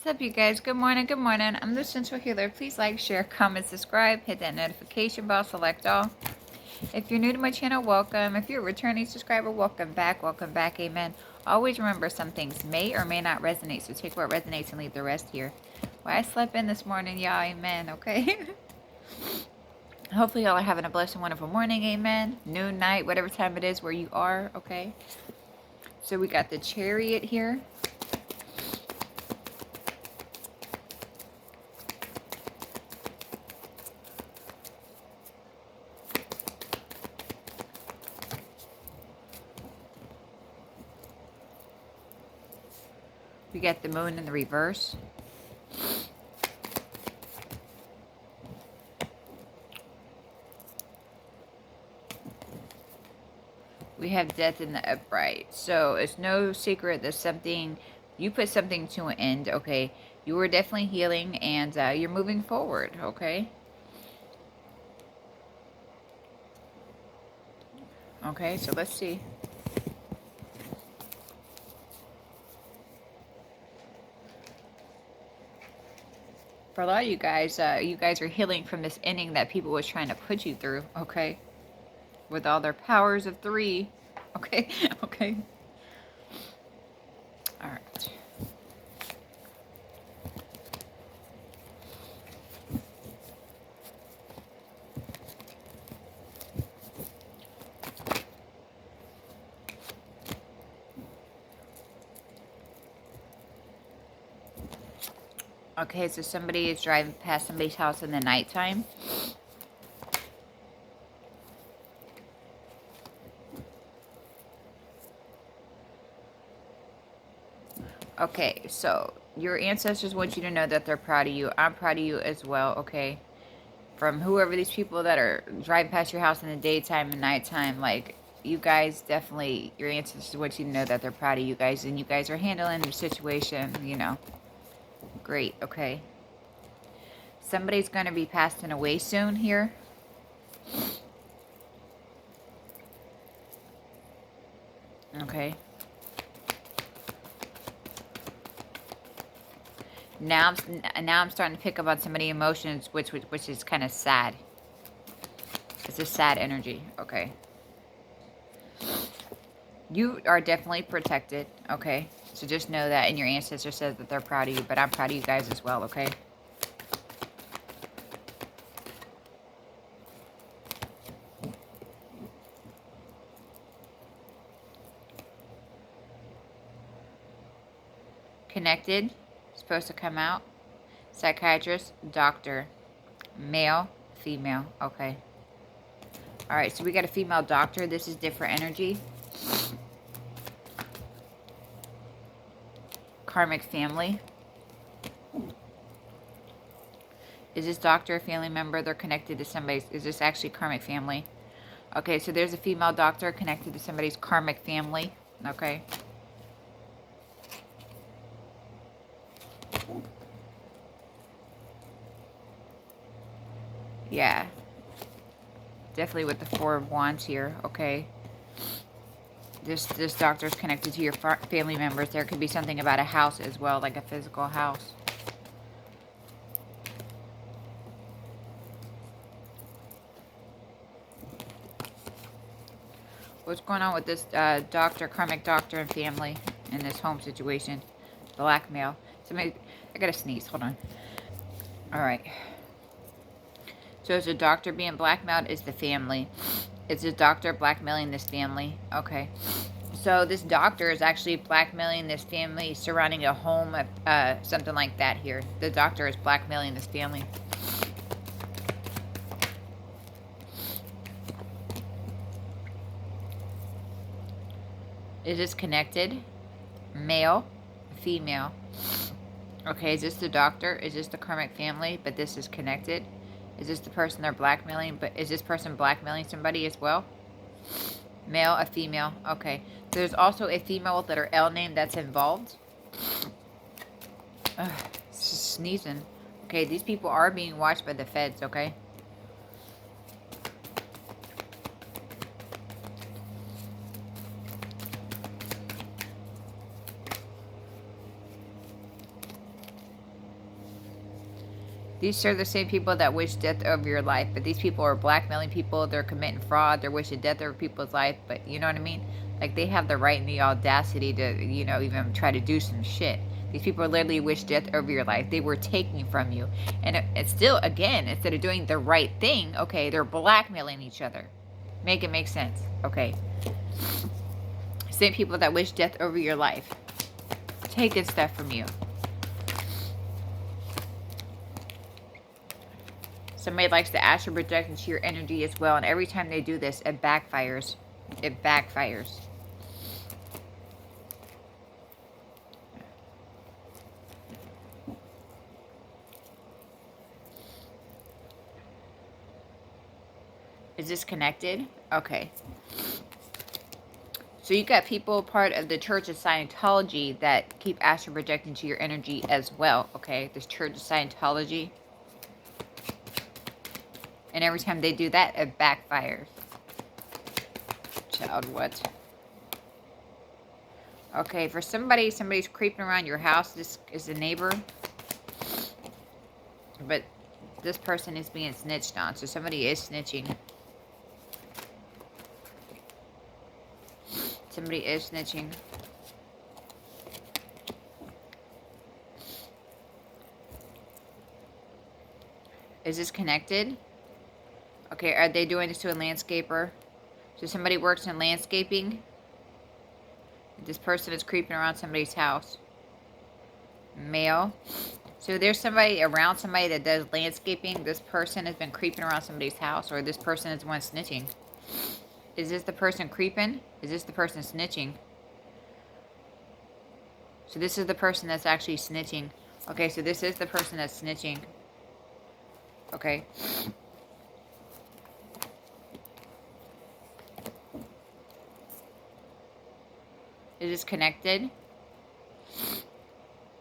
up, you guys? Good morning, good morning. I'm the Central Healer. Please like, share, comment, subscribe, hit that notification bell, select all. If you're new to my channel, welcome. If you're a returning subscriber, welcome back, amen. Always remember, some things may or may not resonate, so take what resonates and leave the rest here. Well, I slept in this morning, y'all, amen, okay? Hopefully y'all are having a blessed and wonderful morning, amen. Noon, night, whatever time it is where you are, okay? So we got the Chariot here. We got the Moon in the reverse. We have Death in the upright. So it's no secret that something, you put something to an end, okay? You were definitely healing and you're moving forward, okay? Okay, so let's see. For a lot of you guys are healing from this ending that people was trying to put you through, okay? With all their powers of 3, okay? Okay. All right. Okay, so somebody is driving past somebody's house in the nighttime. Okay, so your ancestors want you to know that they're proud of you. I'm proud of you as well, okay? From whoever these people that are driving past your house in the daytime and nighttime, like, you guys definitely, your ancestors want you to know that they're proud of you guys, and you guys are handling your situation, you know. Great, okay. Somebody's going to be passing away soon here. Okay. Now I'm starting to pick up on somebody's emotions, which is kind of sad. It's a sad energy. Okay. You are definitely protected. Okay. So just know that, and your ancestor says that they're proud of you, but I'm proud of you guys as well. Okay. Connected. Supposed to come out. Psychiatrist. Doctor. Male. Female. Okay. Alright, so we got a female doctor. This is different energy. Karmic family. Is this doctor a family member? They're connected to somebody's... Is this actually karmic family? Okay, so there's a female doctor connected to somebody's karmic family. Okay. Yeah. Definitely with the 4 of Wands here. Okay. This doctor's connected to your family members. There could be something about a house as well, like a physical house. What's going on with this doctor, karmic doctor and family in this home situation? Blackmail. Somebody, I gotta sneeze. Hold on. All right. So is the doctor being blackmailed? Is the family? Is the doctor blackmailing this family? Okay. So this doctor is actually blackmailing this family surrounding a home, something like that here. The doctor is blackmailing this family. Is this connected? Male, female. Okay, is this the doctor? Is this the karmic family? But this is connected. Is this the person they're blackmailing? But is this person blackmailing somebody as well? Male, a female. Okay. There's also a female with letter L name that's involved. Ugh, sneezing. Okay, these people are being watched by the feds, okay? These are the same people that wish death over your life, but these people are blackmailing people, they're committing fraud, they're wishing death over people's life, but you know what I mean? Like, they have the right and the audacity to, you know, even try to do some shit. These people literally wish death over your life. They were taking from you. And it's still, again, instead of doing the right thing, okay, they're blackmailing each other. Make it make sense, okay? Same people that wish death over your life. Taking stuff from you. Somebody likes to astral project into your energy as well. And every time they do this, it backfires. It backfires. Is this connected? Okay. So you got people part of the Church of Scientology that keep astral projecting to your energy as well. Okay. This Church of Scientology. And every time they do that, it backfires. Child, what? Okay, for somebody's creeping around your house. This is a neighbor. But this person is being snitched on. So somebody is snitching. Somebody is snitching. Is this connected? Okay, are they doing this to a landscaper? So somebody works in landscaping. This person is creeping around somebody's house. Male. So there's somebody around somebody that does landscaping. This person has been creeping around somebody's house, or this person is the one snitching. Is this the person creeping? Is this the person snitching? So this is the person that's actually snitching. Okay, so this is the person that's snitching. Okay. Is this connected?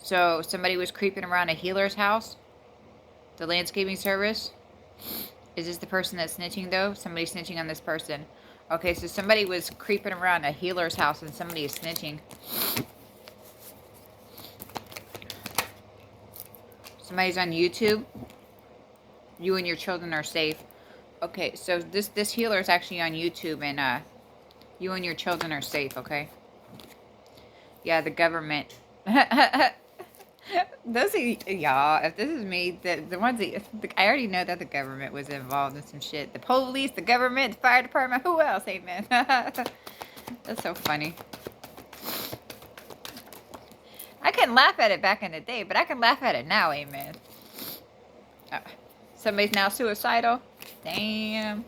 So somebody was creeping around a healer's house? The landscaping service? Is this the person that's snitching though? Somebody snitching on this person. Okay, so somebody was creeping around a healer's house and somebody is snitching. Somebody's on YouTube. You and your children are safe. Okay, so this healer is actually on YouTube, and you and your children are safe, okay? Yeah, the government. Those are, y'all, if this is me, the ones that, I already know that the government was involved in some shit. The police, the government, the fire department, who else, amen? That's so funny. I couldn't laugh at it back in the day, but I can laugh at it now, amen. Somebody's now suicidal. Damn.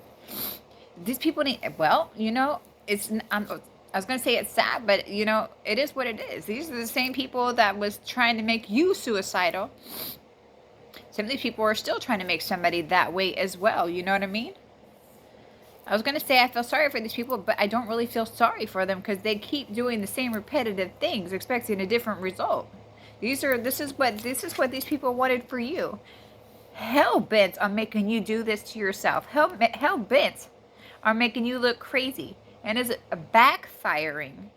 These people need, well, you know, it's, I was going to say it's sad, but, you know, it is what it is. These are the same people that was trying to make you suicidal. Some of these people are still trying to make somebody that way as well. You know what I mean? I was going to say I feel sorry for these people, but I don't really feel sorry for them because they keep doing the same repetitive things, expecting a different result. This is what these people wanted for you. Hell bent on making you do this to yourself. Hell bent on making you look crazy. And is it backfiring?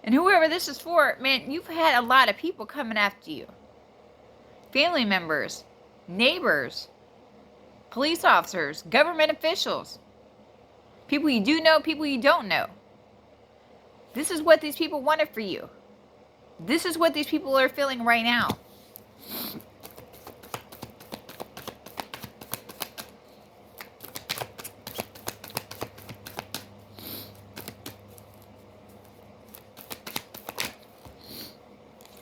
And whoever this is for, man, you've had a lot of people coming after you. Family members, neighbors, police officers, government officials. People you do know, people you don't know. This is what these people wanted for you. This is what these people are feeling right now.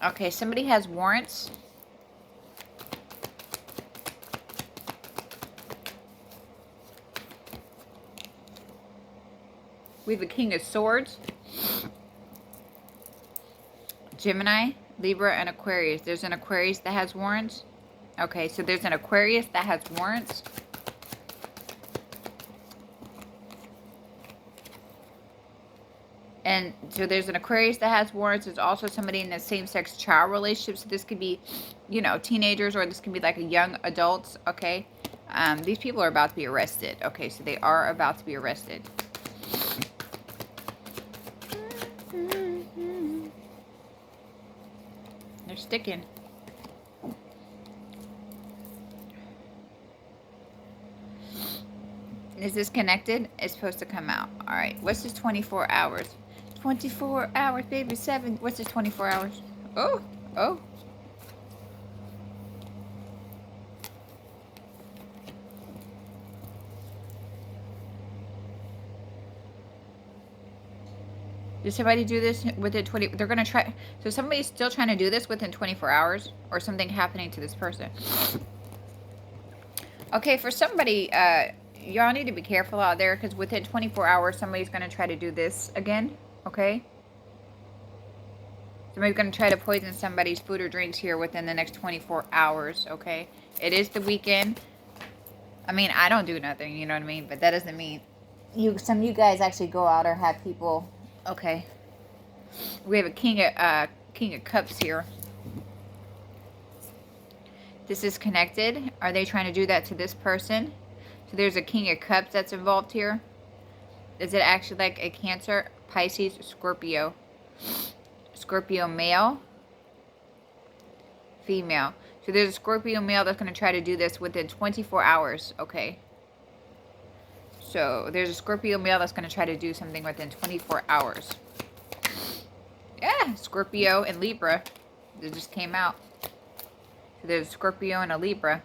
Okay, somebody has warrants. We have the King of Swords. Gemini, Libra, and Aquarius. There's an Aquarius that has warrants. Okay, so there's an Aquarius that has warrants. And so there's an Aquarius that has warrants. There's also somebody in a same-sex child relationship. So this could be, you know, teenagers, or this could be like a young adults, okay? These people are about to be arrested. Okay, so they are about to be arrested. They're sticking. Is this connected? It's supposed to come out. All right. What's this 24 hours? 24 hours, baby. 7. What's this 24 hours? Oh, oh. Did somebody do this within 20? They're going to try. So somebody's still trying to do this within 24 hours or something happening to this person. Okay, for somebody, y'all need to be careful out there because within 24 hours, somebody's going to try to do this again. Okay? Somebody's going to try to poison somebody's food or drinks here within the next 24 hours. Okay? It is the weekend. I mean, I don't do nothing, you know what I mean? But that doesn't mean some of you guys actually go out or have people. Okay. We have a King of Cups here. This is connected. Are they trying to do that to this person? So there's a King of Cups that's involved here. Is it actually like a Cancer, Pisces, Scorpio? Scorpio male, female. So there's a Scorpio male that's going to try to do this within 24 hours. Okay. So there's a Scorpio male that's going to try to do something within 24 hours. Yeah, Scorpio and Libra. They just came out. So there's a Scorpio and a Libra.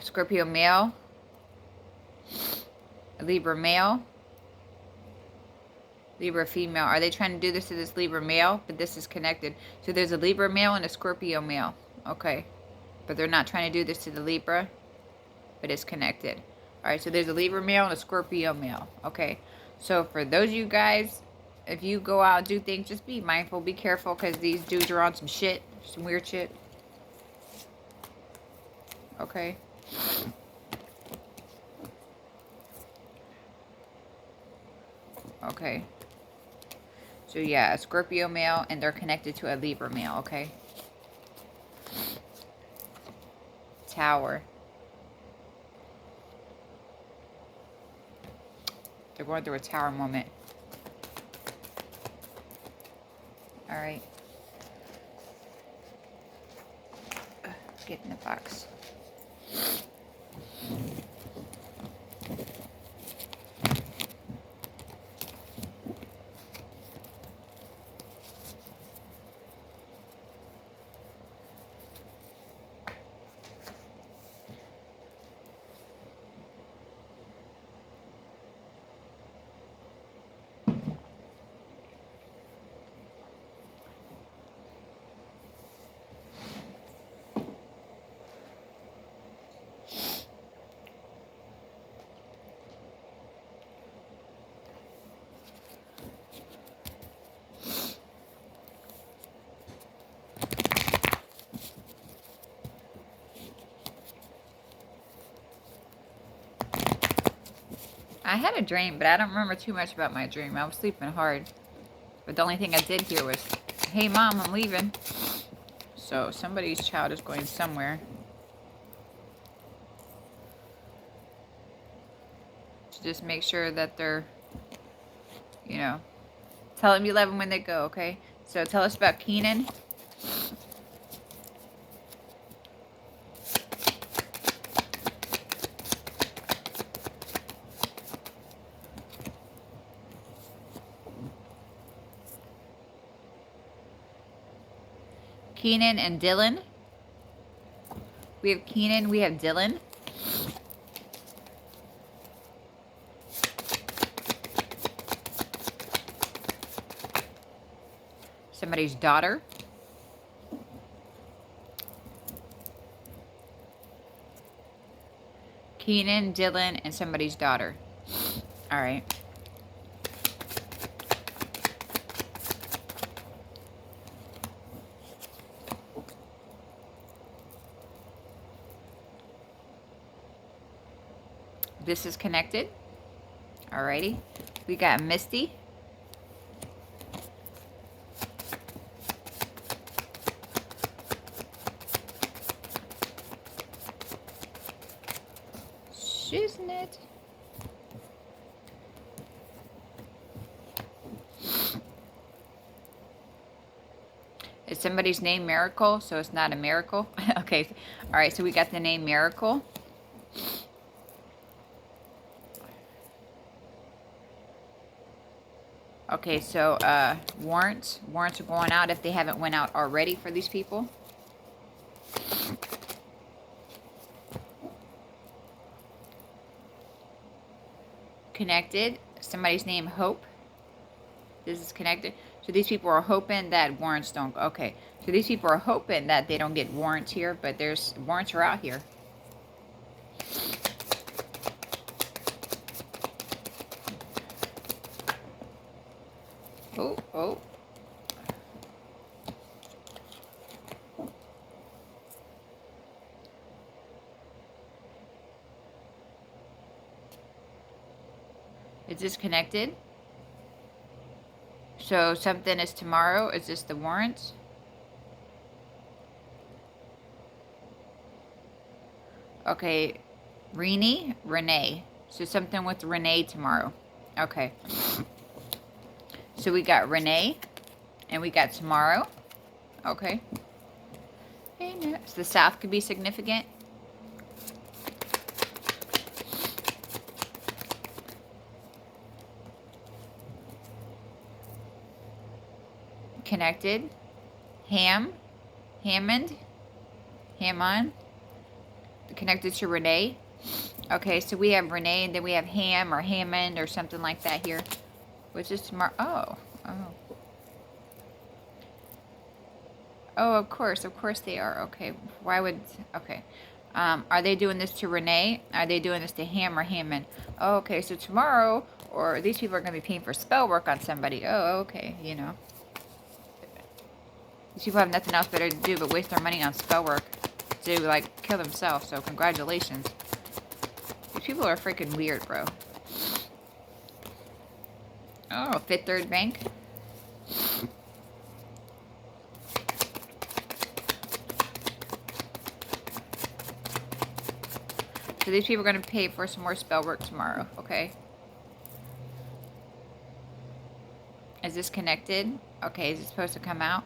Scorpio male. A Libra male. Libra female. Are they trying to do this to this Libra male? But this is connected. So there's a Libra male and a Scorpio male. Okay. But they're not trying to do this to the Libra. But it's connected. Alright, so there's a Libra male and a Scorpio male. Okay. So for those of you guys, if you go out and do things, just be mindful. Be careful because these dudes are on some shit. Some weird shit. Okay. Okay. So yeah, a Scorpio male and they're connected to a Libra male, okay? Tower. They're going through a tower moment. Alright. Get in the box. I had a dream, but I don't remember too much about my dream. I was sleeping hard. But the only thing I did hear was, hey, Mom, I'm leaving. So somebody's child is going somewhere. So just make sure that they're, you know, tell them you love them when they go, okay? So tell us about Keenan. Keenan and Dylan. We have Keenan, we have Dylan. Somebody's daughter. Keenan, Dylan, and somebody's daughter. All right. This is connected. Alrighty. We got Misty. Shiznit. Is somebody's name Miracle? So it's not a miracle? Okay. All right. So we got the name Miracle. Okay. So warrants. Warrants are going out if they haven't went out already for these people. Connected. Somebody's name Hope. This is connected. So these people are hoping that warrants don't. Okay. So these people are hoping that they don't get warrants here, but there's warrants are out here. Oh, oh. Is this connected? So something is tomorrow. Is this the warrants? Okay. Renee. So something with Renee tomorrow. Okay. So we got Renee. And we got tomorrow. Okay. So the South could be significant. Connected. Hammond. Connected to Renee. Okay, so we have Renee, and then we have Ham or Hammond or something like that here. Which is tomorrow. Oh, of course they are. Okay, why would, okay. Are they doing this to Renee? Are they doing this to Ham or Hammond? Oh, okay, so tomorrow, or these people are going to be paying for spell work on somebody. Oh, okay, you know. These people have nothing else better to do but waste their money on spell work to, like, kill themselves, so congratulations. These people are freaking weird, bro. Oh, Fifth Third Bank. So these people are going to pay for some more spell work tomorrow, okay? Is this connected? Okay, is it supposed to come out?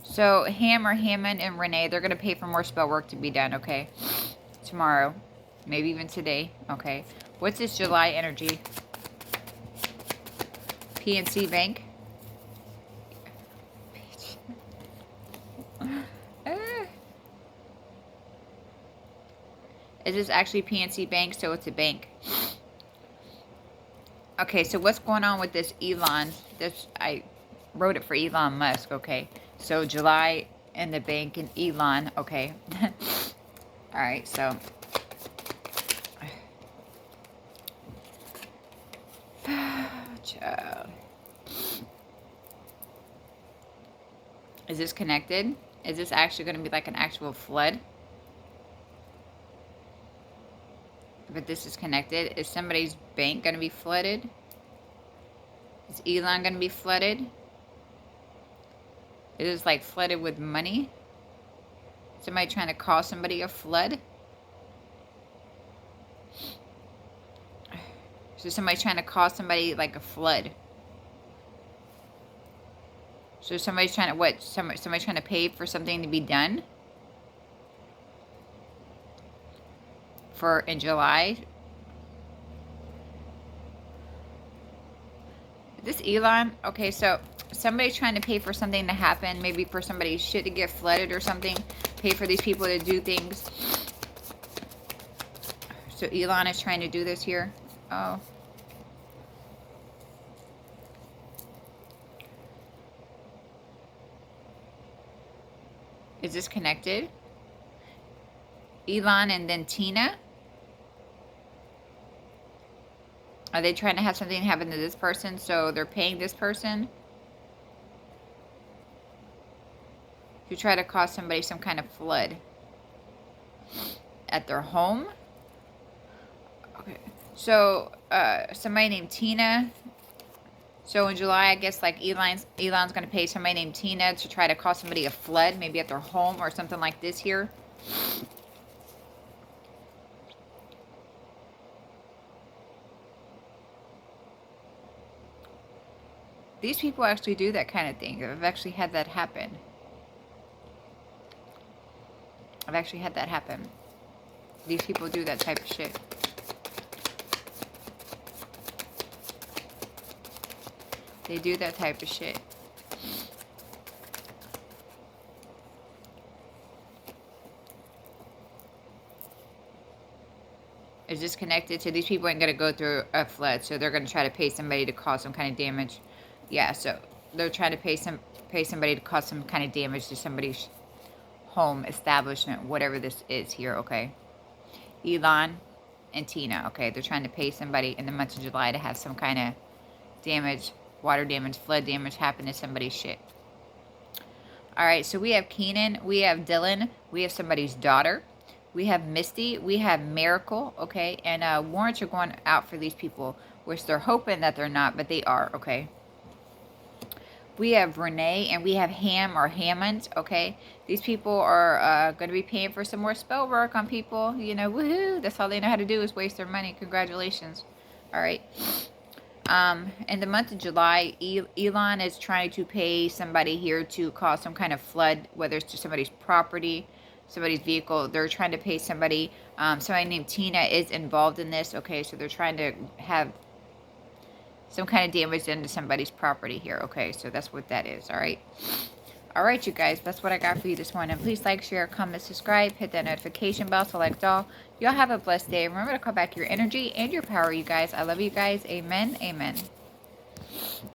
So Ham or Hammond and Renee, they're going to pay for more spell work to be done, okay? Tomorrow. Maybe even today, okay? What's this July energy? PNC Bank. Is this actually PNC Bank? So it's a bank. Okay, so what's going on with this Elon? This, I wrote it for Elon Musk, okay? So July and the bank and Elon, okay? Alright, so. Child. Is this connected? Is this actually going to be like an actual flood? But this is connected. Is somebody's bank going to be flooded? Is Elon going to be flooded? Is this like flooded with money? Somebody trying to cause somebody a flood? So somebody trying to cause somebody like a flood. So somebody's trying to, what? Somebody trying to pay for something to be done? For in July? This Elon, okay, so somebody's trying to pay for something to happen, maybe for somebody's shit to get flooded or something, pay for these people to do things. So Elon is trying to do this here. Oh. Is this connected? Elon and then Tina? Are they trying to have something happen to this person, so they're paying this person to try to cause somebody some kind of flood at their home? Okay. So, somebody named Tina. So in July, I guess like Elon's going to pay somebody named Tina to try to cause somebody a flood, maybe at their home or something like this here. These people actually do that kind of thing. I've actually had that happen. I've actually had that happen. These people do that type of shit. They do that type of shit. Is this connected to these people ain't going to go through a flood, so they're going to try to pay somebody to cause some kind of damage. Yeah, so they're trying to pay somebody to cause some kind of damage to somebody's home, establishment, whatever this is here, okay? Elon and Tina, okay? They're trying to pay somebody in the month of July to have some kind of damage, water damage, flood damage happen to somebody's shit. All right, so we have Keenan, we have Dylan, we have somebody's daughter. We have Misty, we have Miracle, okay? And warrants are going out for these people, which they're hoping that they're not, but they are, okay? We have Renee, and we have Ham or Hammond, okay? These people are going to be paying for some more spell work on people. You know, woohoo! That's all they know how to do is waste their money. Congratulations. All right. In the month of July, Elon is trying to pay somebody here to cause some kind of flood, whether it's to somebody's property, somebody's vehicle. They're trying to pay somebody. Somebody named Tina is involved in this. Okay, so they're trying to have some kind of damage into somebody's property here. Okay, so that's what that is. All right. All right, you guys. That's what I got for you this morning. Please like, share, comment, subscribe. Hit that notification bell. Select all. Y'all have a blessed day. Remember to call back your energy and your power, you guys. I love you guys. Amen. Amen.